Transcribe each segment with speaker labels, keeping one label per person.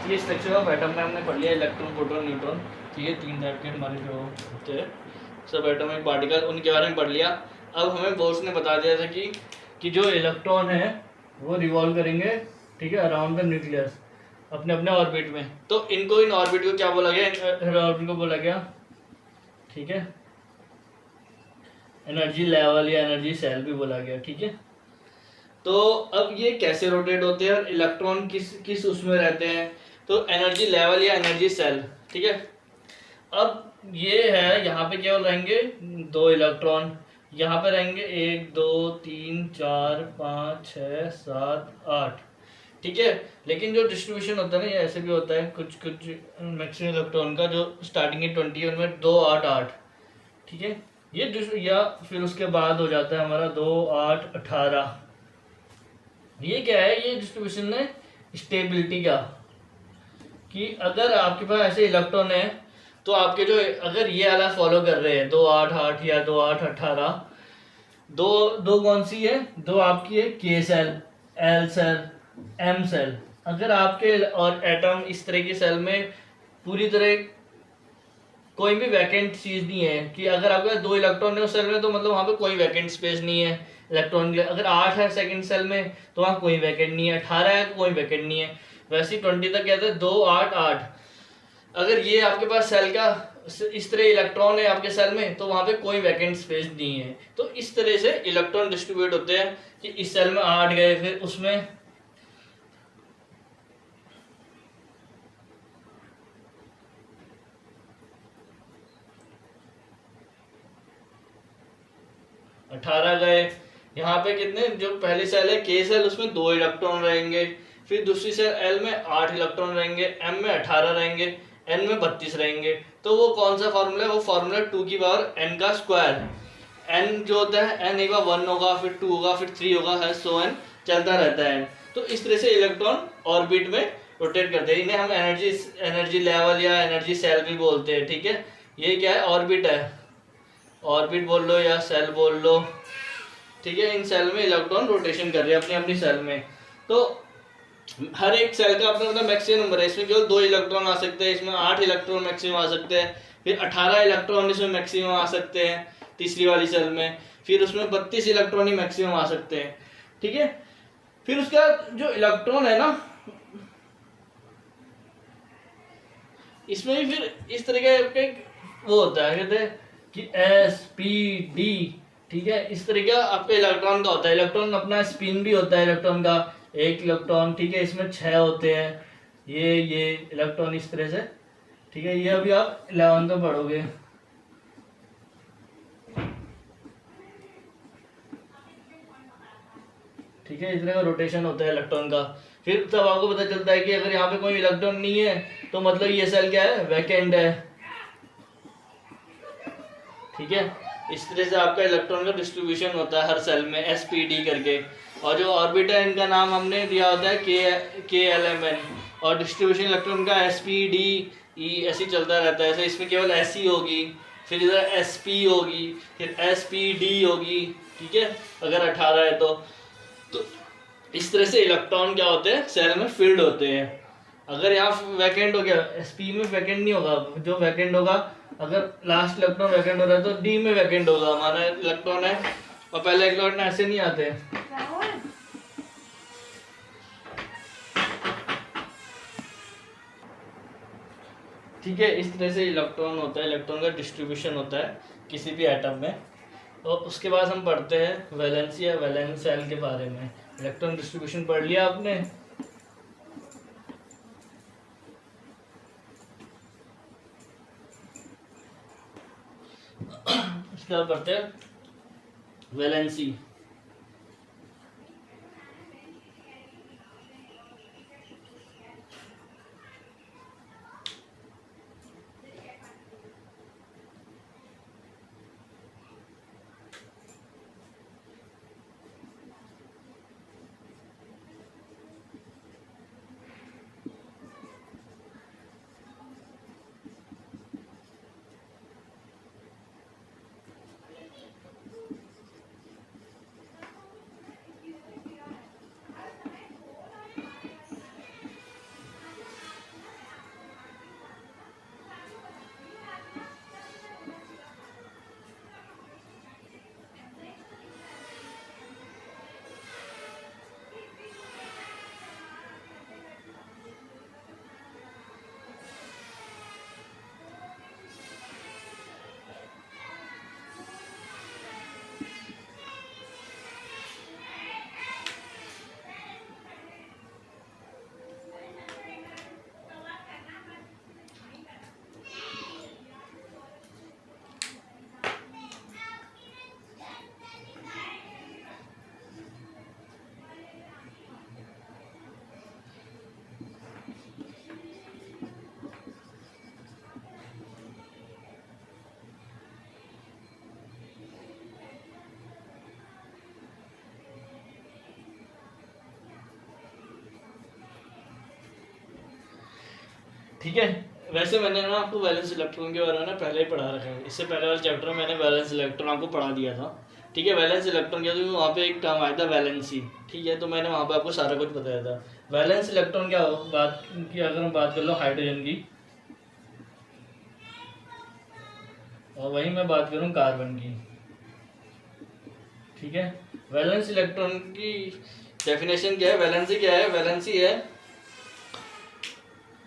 Speaker 1: ये structure of atom में हमने पढ़ लिया, इलेक्ट्रॉन, प्रोटॉन, न्यूट्रॉन। ठीक है, 3 टाइप के हमारे जो होते हैं सब एटॉमिक पार्टिकल, उनके बारे में पढ़ लिया। अब हमें बोर्स ने बता दिया था कि जो इलेक्ट्रॉन है वो रिवॉल्व करेंगे, ठीक है, अराउंड द न्यूक्लियस, अपने अपने ऑर्बिट में। तो इनको, इन ऑर्बिट को क्या बोला गया? ऑर्बिट को बोला गया, ठीक है, एनर्जी लेवल या एनर्जी सेल भी बोला गया। ठीक है, तो अब ये कैसे रोटेट होते हैं और इलेक्ट्रॉन किस किस उसमें रहते हैं? तो एनर्जी लेवल या एनर्जी सेल। ठीक है, अब ये है, यहाँ पे केवल रहेंगे 2 इलेक्ट्रॉन, यहाँ पे रहेंगे 1 2 3 4 5 6 7 8। ठीक है, लेकिन जो डिस्ट्रीब्यूशन होता है ना, ये ऐसे भी होता है, कुछ कुछ मैक्सिमम इलेक्ट्रॉन का जो स्टार्टिंग है 20 उनमें 2 8 8। ठीक है, या फिर उसके बाद हो जाता है हमारा 2 8 18। ये क्या है? ये डिस्ट्रीब्यूशन है स्टेबिलिटी का, कि अगर आपके पास ऐसे इलेक्ट्रॉन है तो आपके जो, अगर ये वाला फॉलो कर रहे हैं 2 8 8 या 2 8 18, दो दो कौन सी है? दो आपकी है K shell, L shell, M shell. अगर आपके और एटम इस तरह की सेल में पूरी तरह कोई भी वैकेंट चीज नहीं है, कि अगर आपके 2 इलेक्ट्रॉन है उस सेल में तो मतलब वहां पे कोई वैकेंट स्पेस नहीं है इलेक्ट्रॉन के लिए। अगर 8 है सेकंड सेल में तो वहां कोई वैकेंट नहीं है, 18 है तो कोई वैकेंट नहीं है। वैसे ही 20 तक कहते हैं 2 8 8। अगर ये आपके पास सेल का इस तरह इलेक्ट्रॉन है आपके सेल में तो वहां पे कोई वैकेंट स्पेस नहीं है। तो इस तरह से इलेक्ट्रॉन डिस्ट्रीब्यूट होते हैं कि इस सेल में 8 गए, फिर उसमें 18 गए। यहाँ पे कितने, जो पहली सेल है के सेल, उसमें 2 इलेक्ट्रॉन रहेंगे। फिर दूसरी सेल एल में 8 इलेक्ट्रॉन रहेंगे, एम में 18 रहेंगे, एन में 32 रहेंगे। तो वो कौन सा फॉर्मूला है? वो फॉर्मूला 2 की पावर एन का स्क्वायर। एन जो होता है, एन एक बार 1 होगा, फिर 2 होगा, फिर 3 होगा, है सो एन चलता रहता है। तो इस तरह से इलेक्ट्रॉन ऑर्बिट में रोटेट करते हैं। इन्हें हम एनर्जी लेवल या एनर्जी सेल भी बोलते हैं। ठीक है, ये क्या है? ऑर्बिट है, ऑर्बिट बोल लो या सेल बोल लो। ठीक है, इन सेल में इलेक्ट्रॉन रोटेशन कर रहे हैं अपनी अपनी सेल में। तो हर एक सेल का अपना अपना मैक्सिमम नंबर है। इसमें केवल 2 इलेक्ट्रॉन आ सकते हैं, इसमें 8 इलेक्ट्रॉन मैक्सिमम आ सकते हैं, फिर 18 इलेक्ट्रॉन इसमें मैक्सिमम आ सकते हैं तीसरी वाली सेल में, फिर उसमें 32 इलेक्ट्रॉन ही मैक्सिमम आ सकते हैं। ठीक है, फिर उसका जो इलेक्ट्रॉन है ना, इसमें भी फिर इस तरीके के वो होता है, कहते हैं कि एस पी डी। ठीक है, इस तरीके का आपके इलेक्ट्रॉन का होता है। इलेक्ट्रॉन अपना स्पिन भी होता है इलेक्ट्रॉन का, 1 इलेक्ट्रॉन। ठीक है, इसमें 6 होते हैं ये इलेक्ट्रॉन इस तरह से। ठीक है, ये अभी आप 11 में पढ़ोगे। ठीक है, इस तरह का रोटेशन होता है इलेक्ट्रॉन का। फिर तब आपको पता चलता है कि अगर यहाँ पे कोई इलेक्ट्रॉन नहीं है तो मतलब ये सेल क्या है? वैकेंट है। ठीक है, इस तरह से आपका इलेक्ट्रॉन का डिस्ट्रीब्यूशन होता है हर सेल में, एसपीडी करके। और जो ऑर्बिट है इनका नाम हमने दिया होता है के एल एम एन। और डिस्ट्रीब्यूशन इलेक्ट्रॉन का एसपीडी ई ऐसे चलता रहता है। ऐसे इसमें केवल एस ही होगी, फिर इधर एसपी होगी, फिर एसपीडी होगी। ठीक है, अगर 18 है तो इस तरह से इलेक्ट्रॉन क्या होते हैं? सेल में फिल्ड होते हैं। अगर यहाँ वैकेंट हो गया, एसपी में वैकेंट नहीं होगा, जो वैकेंट होगा, अगर लास्ट इलेक्ट्रॉन वैकेंट हो रहा है तो डी में वैकेंट होगा। हमारा इलेक्ट्रॉन है और पहले इलेक्ट्रॉन ऐसे नहीं आते। ठीक है, इस तरह से इलेक्ट्रॉन होता है, इलेक्ट्रॉन का डिस्ट्रीब्यूशन होता है किसी भी एटम में। और उसके बाद हम पढ़ते हैं वैलेंस या वैलेंस सेल के बारे में। इलेक्ट्रॉन डिस्ट्रीब्यूशन पढ़ लिया आपने। इसके बाद पढ़ते हैं वैलेंसी। ठीक है। वैसे मैंने ना आपको वैलेंस इलेक्ट्रॉन के बारे में ना पहले ही पढ़ा रखा है, इससे पहले वाले चैप्टर में मैंने वैलेंस इलेक्ट्रॉन आपको पढ़ा दिया था। ठीक है, वैलेंस इलेक्ट्रॉन क्या, तो वहाँ पे एक टर्म आया था वैलेंसी। ठीक है, तो मैंने वहाँ पे आपको सारा कुछ बताया था। वैलेंस इलेक्ट्रॉन क्या बात की, अगर मैं बात कर लूँ हाइड्रोजन की, और वही मैं बात करूँ कार्बन की। ठीक है, वैलेंस इलेक्ट्रॉन की डेफिनेशन क्या है, वैलेंसी क्या है, वैलेंसी है,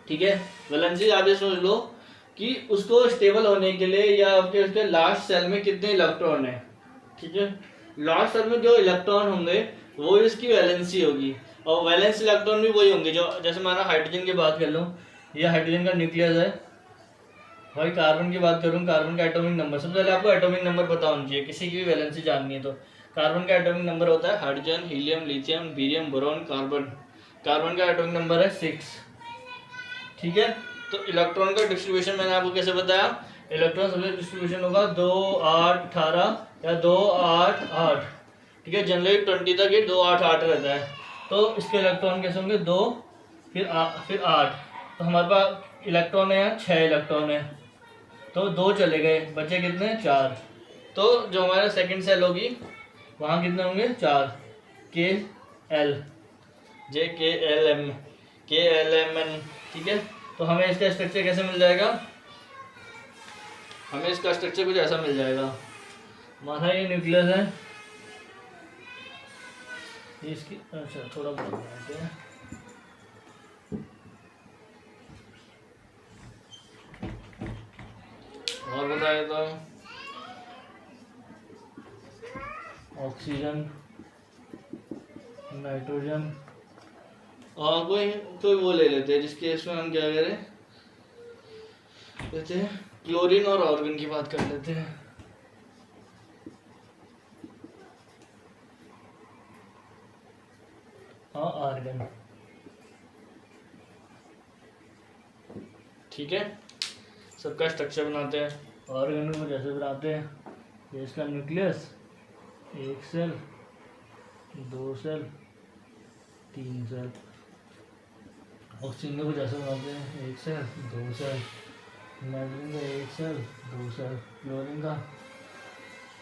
Speaker 1: ठीक है, वैलेंसी आप ये समझ लो कि उसको स्टेबल होने के लिए या फिर उसके लास्ट सेल में कितने इलेक्ट्रॉन है। ठीक है, लास्ट सेल में जो इलेक्ट्रॉन होंगे वो इसकी वैलेंसी होगी, और वैलेंस इलेक्ट्रॉन भी वही होंगे जो, जैसे हमारा हाइड्रोजन की बात कर लूँ, ये हाइड्रोजन का न्यूक्लियस है। भाई कार्बन की बात करूँ, कार्बन का एटॉमिक नंबर, सबसे पहले आपको एटॉमिक नंबर पता होना चाहिए, किसी की भी वैलेंसी जाननी है तो। कार्बन का एटॉमिक नंबर होता है hydrogen, helium, lithium, barium, boron, carbon. Carbon का एटॉमिक नंबर है 6। ठीक है, तो इलेक्ट्रॉन का डिस्ट्रीब्यूशन मैंने आपको कैसे बताया, इलेक्ट्रॉन सबसे डिस्ट्रीब्यूशन होगा 2 8 18 या 2 8 8। ठीक है, जनरली 20 तक ये 2 8 8 रहता है। तो इसके इलेक्ट्रॉन कैसे होंगे, 2 फिर 8। तो हमारे पास इलेक्ट्रॉन है यहाँ 6 इलेक्ट्रॉन है, तो 2 चले गए, बचे कितने, 4। तो जो हमारा सेकंड सेल होगी वहाँ कितने होंगे, 4। के एल जे के एल एम के एल एम एन। ठीक है, तो हमें इसका स्ट्रक्चर कैसे मिल जाएगा, हमें इसका स्ट्रक्चर कुछ ऐसा मिल जाएगा। हमारा ये न्यूक्लियस है, इसकी अच्छा थोड़ा बहुत बनाते हैं। और बताया तो ऑक्सीजन, नाइट्रोजन, और कोई वो ले लेते हैं जिसके इसमें हम क्या करें लेते हैं, क्लोरीन और ऑर्गन की बात कर लेते हैं। हाँ आर्गन। ठीक है, सबका स्ट्रक्चर बनाते हैं, ऑर्गन को जैसे बनाते हैं, ये इसका nucleus, 1 shell, 2 shell, 3 shell. Oxygen को जैसे बनाते हैं, 1 सेल, 2 सेल, नाइट्रोजन का 1 सेल, 2 सेल, क्लोरीन का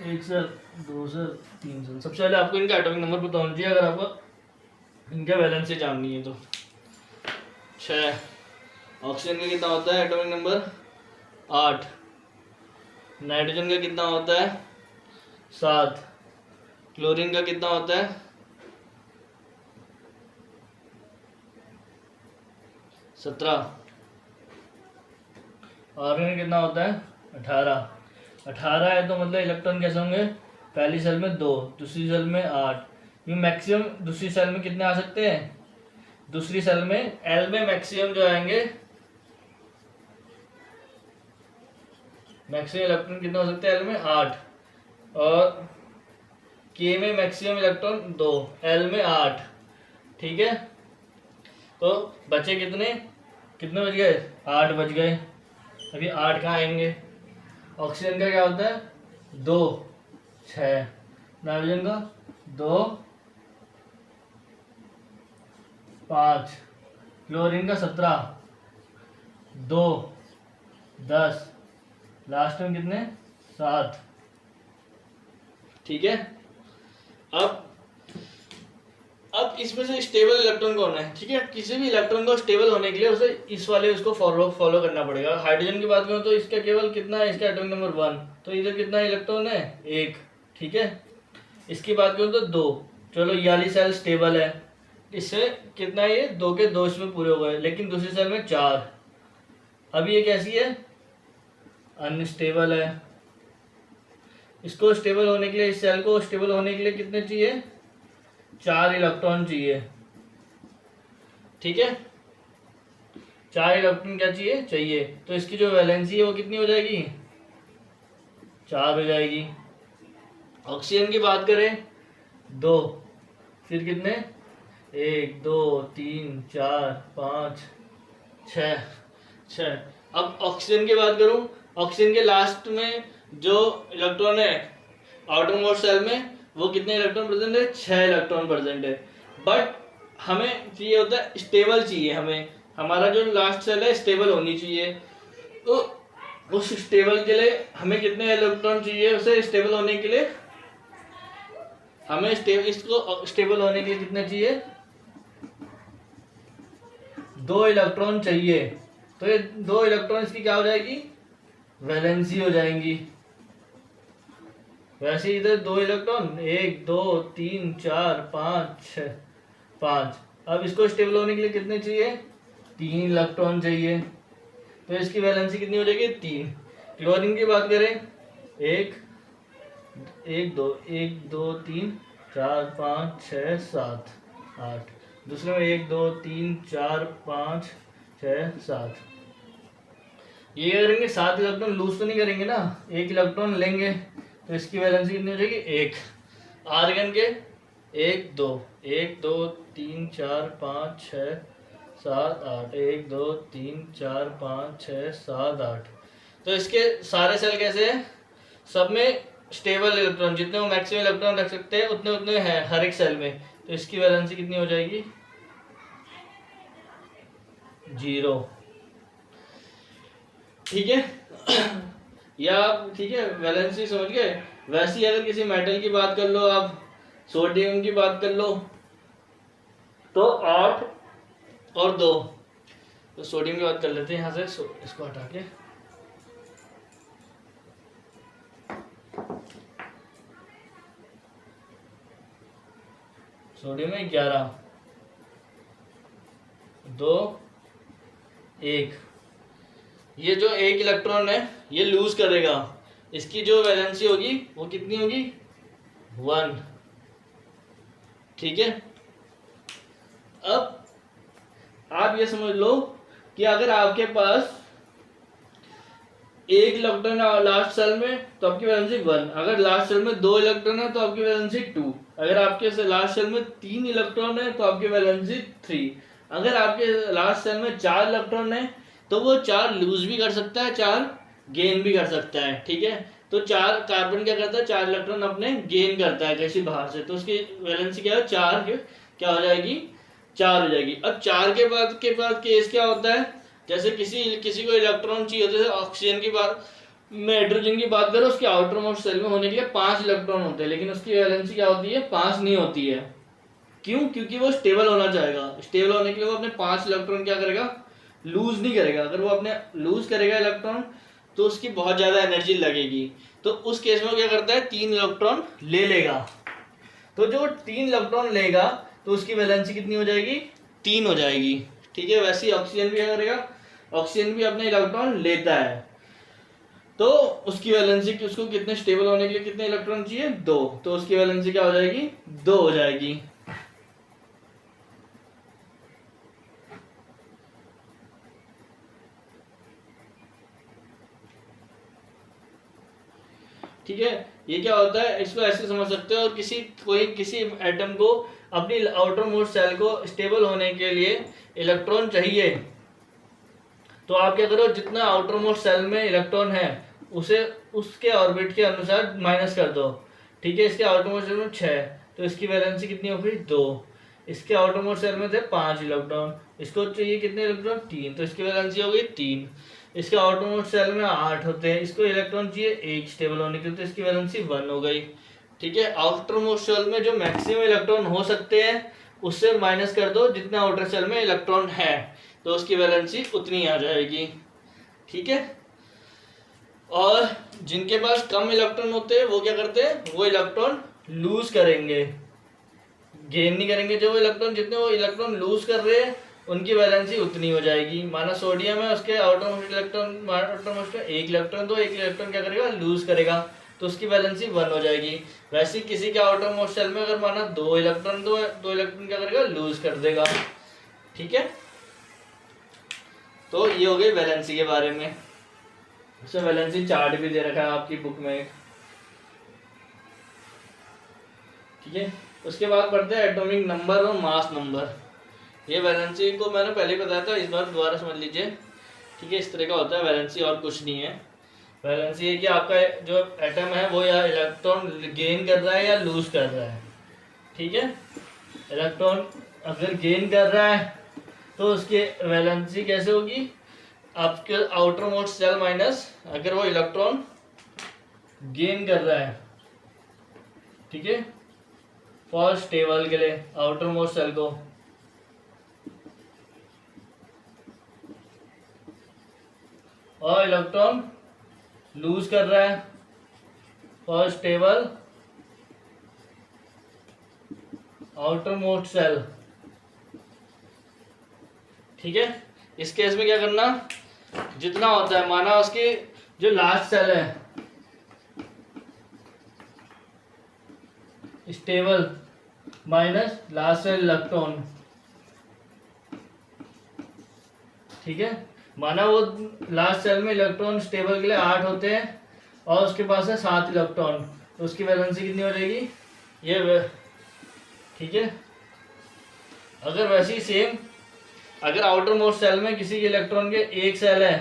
Speaker 1: 1 सेल, 2 सेल, 3 सेल। सबसे पहले आपको इनका एटॉमिक नंबर पता होना चाहिए अगर आपको इनका वैलेंसी जाननी है तो। 6। ऑक्सीजन का कितना होता है एटॉमिक नंबर, 8। नाइट्रोजन का कितना होता है, 7। क्लोरीन का कितना होता है, 17। ऑर्गन कितना होता है, 18। 18 है तो मतलब इलेक्ट्रॉन कैसे होंगे, पहली सेल में 2, दूसरी सेल में 8। ये मैक्सिमम दूसरी सेल में कितने आ सकते हैं, दूसरी सेल में एल में मैक्सिमम जो आएंगे, मैक्सिमम इलेक्ट्रॉन कितना हो सकते हैं एल में, 8। और के में मैक्सिमम इलेक्ट्रॉन 2, एल में 8। ठीक है, तो बचे कितने कितने बज गए, 8 बज गए। अभी 8 कहाँ आएंगे, ऑक्सीजन का क्या होता है, 2 6, नाइट्रोजन का 2 5, क्लोरीन का 17, 2 10, लास्ट में कितने, 7। ठीक है, अब इसमें से स्टेबल इलेक्ट्रॉन कौन है। ठीक है, किसी भी इलेक्ट्रॉन को स्टेबल होने के लिए उसे इस वाले उसको फॉलो करना पड़ेगा। हाइड्रोजन की बात करूँ तो इसका केवल कितना है, इसका एटॉमिक नंबर 1, तो इधर कितना इलेक्ट्रॉन है, 1। ठीक है, इसकी बात करूँ तो 2, चलो ये वाली सेल स्टेबल है, इससे कितना है, ये 2 के 2 इसमें पूरे हो गए, लेकिन दूसरी सेल में 4। अभी ये कैसी है, अनस्टेबल है। इसको स्टेबल होने के लिए, इस सेल को स्टेबल होने के लिए कितने चाहिए, 4 इलेक्ट्रॉन चाहिए। ठीक है, 4 इलेक्ट्रॉन क्या चाहिए, तो इसकी जो वैलेंसी है वो कितनी हो जाएगी, 4 हो जाएगी। ऑक्सीजन की बात करें 2, फिर कितने, 1 2 3 4 5 6। अब ऑक्सीजन की बात करूं, ऑक्सीजन के लास्ट में जो इलेक्ट्रॉन है आउटर मोस्ट सेल में, वो कितने इलेक्ट्रॉन प्रेजेंट है, 6 इलेक्ट्रॉन प्रेजेंट है। बट हमें चाहिए होता है स्टेबल चाहिए, हमारा जो लास्ट सेल है स्टेबल होनी चाहिए। तो उस स्टेबल के लिए हमें कितने इलेक्ट्रॉन चाहिए? उसे स्टेबल होने के लिए हमें इसको स्टेबल होने के लिए कितने चाहिए? 2 इलेक्ट्रॉन चाहिए। तो ये 2 इलेक्ट्रॉन इसकी क्या हो जाएगी? वैलेंसी हो जाएंगी। वैसे इधर 2 इलेक्ट्रॉन, 1 2 3 4 5 6 5। अब इसको स्टेबल होने के लिए कितने चाहिए? 3 इलेक्ट्रॉन चाहिए। तो इसकी वैलेंसी कितनी हो जाएगी? 3। क्लोरीन की बात करें, 1 1 2 1 2 3 4 5 6 7 8। दूसरे में 1 2 3 4 5 6 7। ये करेंगे 7 इलेक्ट्रॉन लूज तो नहीं करेंगे ना, 1 इलेक्ट्रॉन लेंगे। तो इसकी वैलेंसी कितनी हो जाएगी? 1। आर्गन के 1 2 1 2 3 4 5 6 7 8 1 2 3 4 5 6 7 8। तो इसके सारे सेल कैसे हैं? सब में स्टेबल इलेक्ट्रॉन, जितने वो मैक्सिमम इलेक्ट्रॉन रख सकते हैं उतने उतने हैं हर एक सेल में। तो इसकी वैलेंसी कितनी हो जाएगी? 0। ठीक है या ठीक है, वैलेंसी समझ गए। वैसे ही अगर किसी मेटल की बात कर लो, आप सोडियम की बात कर लो, तो 8 और 2। तो सोडियम की बात कर लेते हैं यहाँ से, इसको हटा के। सोडियम में 11 2 1। ये जो 1 इलेक्ट्रॉन है ये लूज करेगा, इसकी जो वैलेंसी होगी वो कितनी होगी? 1। ठीक है। अब आप ये समझ लो कि अगर आपके पास 1 इलेक्ट्रॉन है लास्ट सेल में तो आपकी वैलेंसी 1। अगर लास्ट सेल में 2 इलेक्ट्रॉन है तो आपकी वैलेंसी 2। अगर आपके लास्ट सेल में 3 इलेक्ट्रॉन है तो आपकी वैलेंसी 3। अगर आपके लास्ट सेल में 4 इलेक्ट्रॉन है तो वो 4 लूज भी कर सकता है, 4 गेन भी कर सकता है। ठीक है। तो 4 कार्बन क्या करता है? 4 इलेक्ट्रॉन अपने गेन करता है किसी बाहर से, तो उसकी वैलेंसी क्या है? 4 क्या हो जाएगी? 4 हो जाएगी। अब 4 के बाद केस क्या होता है? जैसे किसी को इलेक्ट्रॉन चाहिए होते हैं, ऑक्सीजन की बात, नाइट्रोजन की बात करो, उसके आउटर मोस्ट सेल में होने के लिए 5 इलेक्ट्रॉन होते हैं, लेकिन उसकी वैलेंसी क्या होती है? 5 नहीं होती है। क्यों? क्योंकि वो स्टेबल होना चाहेगा। स्टेबल होने के लिए वो अपने 5 इलेक्ट्रॉन क्या करेगा? लूज नहीं करेगा। अगर वो अपने लूज करेगा इलेक्ट्रॉन तो उसकी बहुत ज्यादा एनर्जी लगेगी। तो उस केस में वो क्या करता है? 3 इलेक्ट्रॉन ले लेगा। तो जो 3 इलेक्ट्रॉन लेगा तो उसकी वैलेंसी कितनी हो जाएगी? 3 हो जाएगी। ठीक है। वैसे ही ऑक्सीजन भी क्या करेगा? ऑक्सीजन भी अपने इलेक्ट्रॉन लेता है, तो उसकी वैलेंसी, उसको कितने स्टेबल होने के लिए कितने इलेक्ट्रॉन चाहिए? 2। तो उसकी वैलेंसी क्या हो जाएगी? 2 हो जाएगी। ठीक है। ये क्या होता है? इसको ऐसे समझ सकते हो, और किसी एटम को अपनी आउटर मोस्ट सेल को स्टेबल होने के लिए इलेक्ट्रॉन चाहिए, तो आप क्या करो? जितना आउटर मोस्ट सेल में इलेक्ट्रॉन है उसे उसके ऑर्बिट के अनुसार माइनस कर दो। ठीक है। इसके आउटर मोस्ट सेल में 6, तो इसकी वैलेंसी कितनी हो गई? 2। इसके आउटर मोस्ट सेल में थे 5 इलेक्ट्रॉन, इसको चाहिए कितने इलेक्ट्रॉन? 3, तो इसकी वैलेंसी हो गई 3। इसके आउटर मोस्ट सेल में 8 होते हैं, इसको इलेक्ट्रॉन चाहिए 1 स्टेबल होने के लिए, तो इसकी वैलेंसी 1 हो गई। ठीक है। आउटर मोस्ट सेल में जो मैक्सिमम इलेक्ट्रॉन हो सकते हैं उससे माइनस कर दो जितने आउटर सेल में इलेक्ट्रॉन है, तो उसकी वैलेंसी उतनी आ जाएगी। ठीक है। और जिनके पास कम इलेक्ट्रॉन होते हैं वो क्या करते हैं? वो इलेक्ट्रॉन लूज करेंगे, गेन नहीं करेंगे। जो इलेक्ट्रॉन, जितने वो इलेक्ट्रॉन लूज कर रहे हैं उनकी वैलेंसी उतनी हो जाएगी। माना सोडियम है, उसके आउटर मोस्ट में 1 इलेक्ट्रॉन, तो 1 इलेक्ट्रॉन क्या करेगा? लूज करेगा, तो उसकी वैलेंसी 1 हो जाएगी। वैसे ही किसी के आउटर मोस्ट सेल में अगर माना 2 इलेक्ट्रॉन, तो 2 इलेक्ट्रॉन क्या करेगा? लूज कर देगा। ठीक है। तो ये हो गई वैलेंसी के बारे में। इसमें वैलेंसी चार्ट भी दे रखा है आपकी बुक में। ठीक है। उसके बाद पढ़ते हैं एटॉमिक नंबर और मास नंबर। ये वैलेंसी को मैंने पहले बताया था, इस बार दोबारा समझ लीजिए। ठीक है। इस तरह का होता है वैलेंसी, और कुछ नहीं है। वैलेंसी है कि आपका जो एटम है वो या इलेक्ट्रॉन गेन कर रहा है या लूज कर रहा है। ठीक है। इलेक्ट्रॉन अगर गेन कर रहा है तो उसकी वैलेंसी कैसे होगी, आपके आउटर मोस्ट सेल माइनस अगर वो इलेक्ट्रॉन गेन कर रहा है, ठीक है, फॉर स्टेबल के लिए आउटर मोस्ट सेल को, और इलेक्ट्रॉन लूज कर रहा है for stable outermost shell, ठीक है। इस केस में क्या करना, जितना होता है माना उसकी जो लास्ट सेल है stable minus last cell electron, ठीक है। माना वो लास्ट सेल में इलेक्ट्रॉन स्टेबल के लिए 8 होते हैं और उसके पास है 7 इलेक्ट्रॉन, तो उसकी वैलेंसी कितनी हो जाएगी ये, ठीक है। अगर वैसे ही सेम अगर आउटर मोस्ट सेल में किसी के इलेक्ट्रॉन के एक सेल है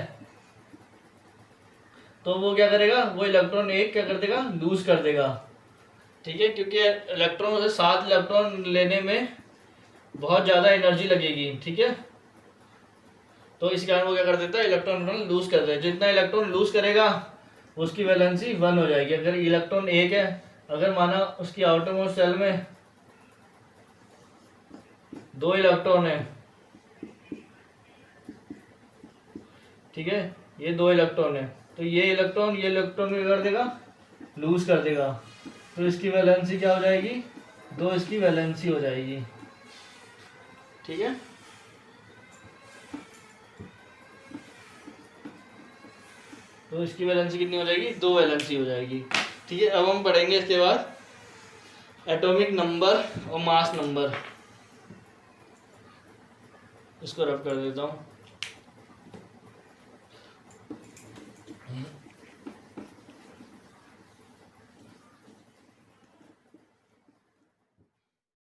Speaker 1: तो वो क्या करेगा, वो इलेक्ट्रॉन एक क्या कर देगा, लूज कर देगा, ठीक है, क्योंकि इलेक्ट्रॉन से 7 इलेक्ट्रॉन लेने में बहुत ज़्यादा एनर्जी लगेगी, ठीक है। तो इस कारण वो क्या कर देता है, इलेक्ट्रॉन लूज कर देता है। जितना इलेक्ट्रॉन लूज करेगा उसकी वैलेंसी 1 हो जाएगी। अगर इलेक्ट्रॉन एक है, अगर माना उसकी आउटर मोस्ट सेल में 2 इलेक्ट्रॉन है, ठीक है, ये 2 इलेक्ट्रॉन है, तो ये इलेक्ट्रॉन क्या कर देगा, लूज कर देगा, तो इसकी वैलेंसी क्या हो जाएगी, 2 इसकी वैलेंसी हो जाएगी, ठीक है। तो इसकी वैलेंसी कितनी हो जाएगी, 2 वैलेंसी हो जाएगी, ठीक है। अब हम पढ़ेंगे इसके बाद एटॉमिक नंबर और मास नंबर, इसको रब कर देता हूँ।